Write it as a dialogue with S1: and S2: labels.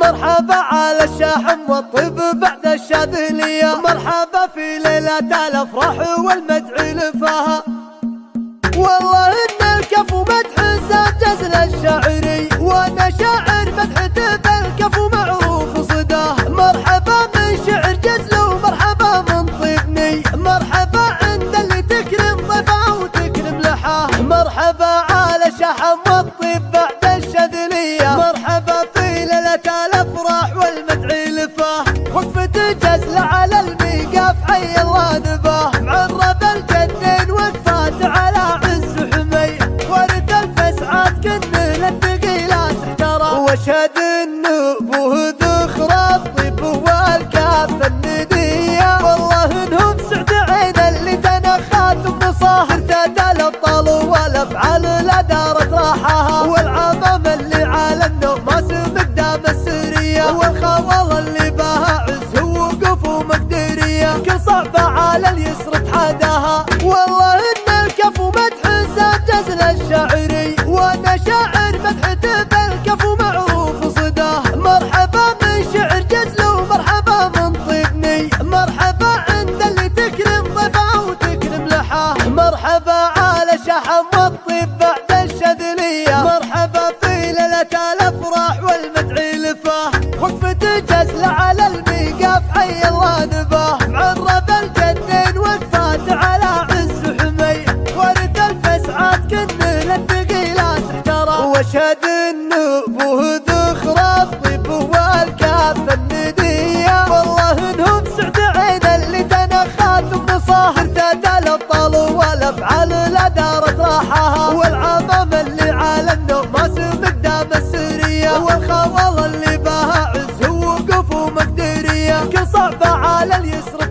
S1: مرحبا على الشاحم والطيب بعد الشاذلية، مرحبا في ليلة الافراح والمدعي لفاها. والله ان الكفو مدح زاد جزل الشاعري، وانا شاعر مدحته بالكفو معروف صداه. مرحبا من شعر جزل ومرحبا من طيبني، مرحبا عند اللي تكرم ضيفه وتكرم لحاه. مرحبا على شحم والطيب بعد الشاذلية، مرحبا في ليلة الافراح والمدعي لفاه. وقفة جزل على الميقاف حي الله نباه، معرب الجنين وقفات على عز حمي، ورث الفسعات كن للثقيلات احترى. واشهد ان ابوه ذخر الطيب والكافه النديه، والله انهم سعد عين اللي تنخات بنصاه. ارتدى الابطال والافعال لا دارت راحها، والعمام اللي على النوماس مقدام السريه، والخوال اللي بها عز وقف ومقدريه، كل صعبه على اليسر تحداها. والله ان الكفو مدح زاد جزل الشاعري، وانا شاعر مدحته بالكفو معروف صداه. مرحبا من شعر جزل ومرحبا من طيبني، مرحبا عند اللي تكرم ضيفه وتكرم لحاه. مرحبا على شحم والطيب بعد الشاذلية، مرحبا في ليلة الافراح والمدعي لفاه. وقفة جزل على الميقاف حي الله نباه، معرب الجنين وقفات على عز حمي، ورث الفسعات كن للثقيلات احترى. واشهد ان ابوه ذخر الطيب والكافه النديه، والله انهم سعد عين اللي تنخات بنصاه. ارتدى الابطال والافعال لا دارت راحها، والعمام اللي على النوماس مقدام السريه، والخوال اللي بها عز وقف ومقدريه، كل صعبه على اليسر